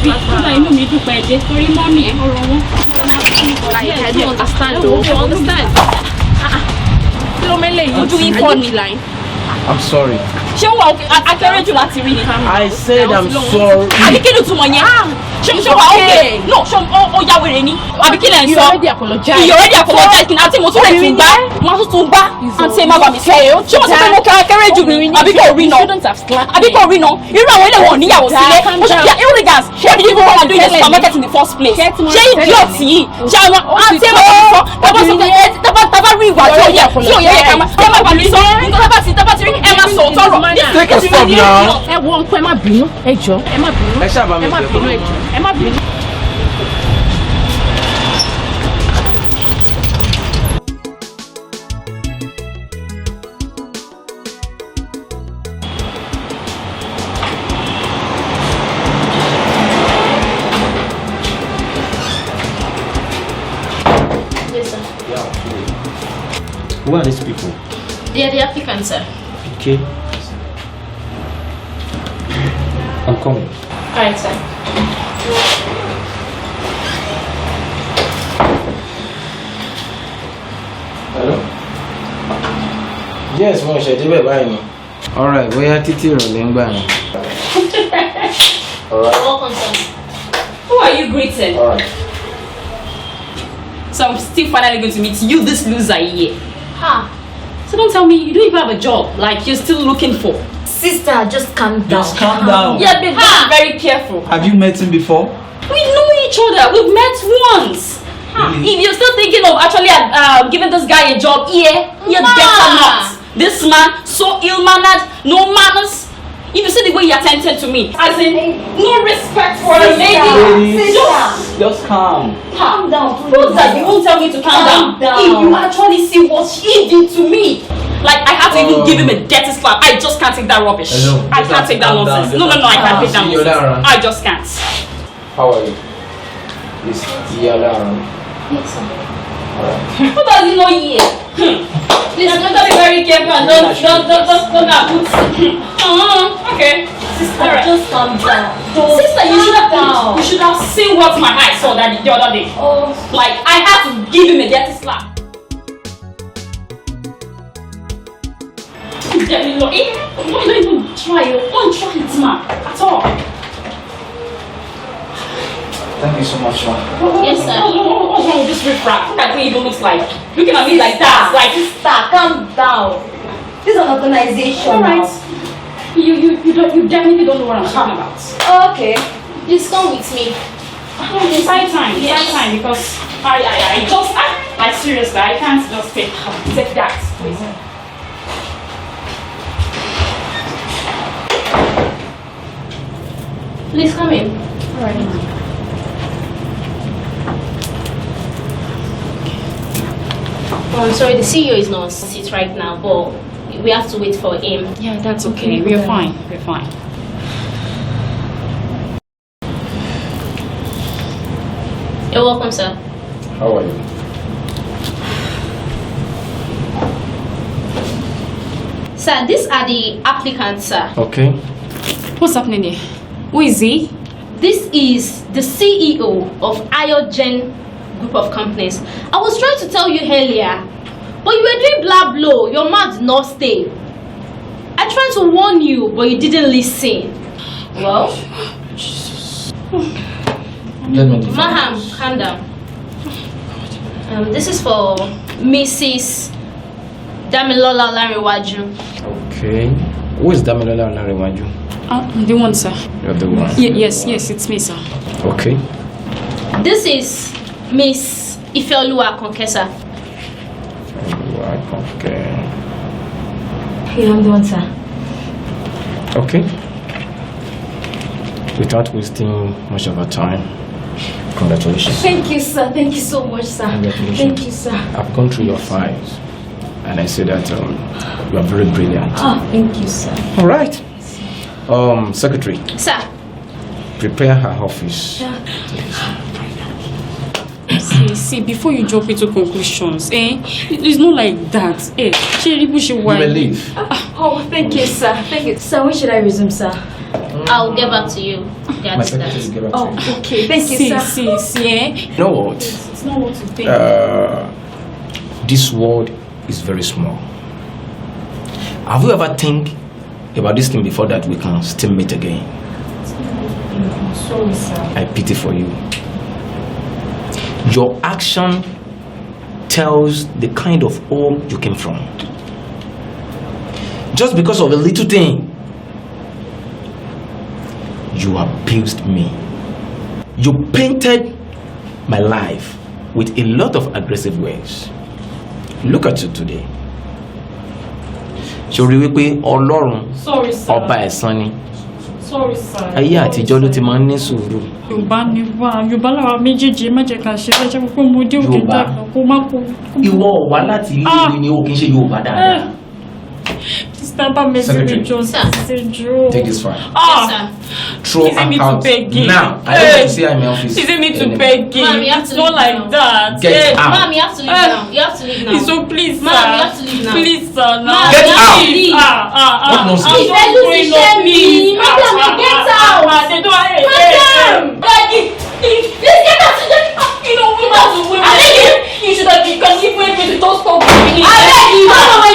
I know me to pay this for money. I don't understand though. You understand? You doing funny line. I'm sorry. I carried you at reading. I said I'm sorry. I became to money. Okay. No, you already apologized. You already apologized. Can I tell you what to buy? And say my baby say, she was saying okay, I carried you. I became Reno. Shouldn't have slapped. I became Reno. You know when they want you was there. Yeah, elegance. What did you want to do in the supermarket in the first place? She idiocy. She want say my that was real. So yeah, come on, so Emma so thorough. Take a stop now. I won't put my bill. Hey Joe, Emma bill. Emma bill. Yes, sir. Who are these people? They are the applicants, sir. Okay. I'm coming. Alright, sir. Hello? Yes, mo ṣe débẹ̀ báyìí. Alright, bóyá títí ìrọ̀lẹ́ ń gbà yín. Alright. Welcome, sir. Who are you greeting? Alright. So I'm still finally going to meet you, this loser here. Ha! So don't tell me you don't even have a job, like you're still looking for. Sister, just calm down. Just calm down. Yeah, be very careful. Have you met him before? We know each other. We've met once. Really? If you're still thinking of actually giving this guy a job, you're better not. This man, so ill-mannered, no manners. If you see the way he attended to me, as in, no respect for a lady. Just calm. Calm down, please. Who's that? You won't tell me to calm down. If you actually see what he did to me. Like, I have to even give him a dirty slap. I just can't take that rubbish. Hello. I can't take that nonsense. No, I can't take that nonsense. I just can't. How are you? Is Yala? Yes, sir. Who does he know here? Please, don't be very careful and don't okay. Sister, just calm down. Sister, you should have seen what my eyes saw the other day. Oh. Like, I had to give him a dirty slap. Don't even try it. Don't try it, man. At all. Thank you so much, ma. Yes, sir. Oh, this riffraff. Look at me, it looks like. Looking at me like that. Like, Sister, calm down. This is an organization. alright. You definitely don't know what I'm talking about. Okay. Please come with me. It's high time. It's high time because I just like seriously, I can't just take that. Please. Please come in. Alright. Oh, I'm sorry, the CEO is not on seat right now, but we have to wait for him. Yeah, that's okay. We're fine. We're fine. You're welcome, sir. How are you? Sir, these are the applicants, sir. Okay. What's happening here? Who is he? This is the CEO of AYOGEN group of companies. I was trying to tell you earlier, but you were doing blah blah. Your mouth did not stay. I tried to warn you, but you didn't listen. Well, Let me define. Maham, calm down. This is for Mrs. Damilola Lariwaju. Okay. Who is Damilola Olariwaju? The one, sir. You're the one. Yes, it's me, sir. Okay. This is Miss Ifeoluwa Konkesa. Okay. Yeah, I'm the one, sir. Okay. Without wasting much of our time, congratulations. Thank you, sir. Thank you so much, sir. Congratulations. Thank you, sir. I've gone through your files, and I say that you are very brilliant. Oh, thank you, sir. All right. Secretary, Sir. prepare her office. See, before you jump into conclusions, it's not like that. You may leave. Oh, thank you, sir. Thank you. Sir, when should I resume, sir? I'll get back to you. My secretary will get back to you. Oh, okay. Thank you, sir. See, You know what? It's not what you think. This world is very small. Have you ever think about this thing before that we can still meet again? Sorry, sir. I pity for you. Your action tells the kind of home you came from. Just because of a little thing, you abused me. You painted my life with a lot of aggressive ways. Look at you today. Ṣorí wípé Ọlọ́run Sorry, sir. ọba ẹ̀san ni. Sorry, sir. Ayé àtijọ́ ló ti máa ń ní sùúrù. Yorùbá làwa méjèèjì má jẹ́ ká ṣe fẹ́ jẹ́ pé mo dé òkè Yorùbá. dàgbà kó má kó. Ìwọ wá láti ilé ìwé ni o kì í ṣe Yorùbá dáadáa. Sister bá mi sí mi jọ Sir. sí jọ. Take this file. Yes, sir. Throw Is it me to out pay again? now. I don't want to see her in my office. Is it me to anymore. pay again? Ma'am, you have It's to not leave like now. that. Get out. Ma'am, you have to leave now. You have to leave now. So please, sir. Ma'am, you have to leave now. Please, sir. Now. Ma'am, Get you have to out. leave. What nonsense? If I lose the shame, please. Madam, get out. They don't hate. Madam! Daddy, please get out. You know, we have to win. I beg you. You should have been. Can you wait me to don't stop me? I beg you. Mama,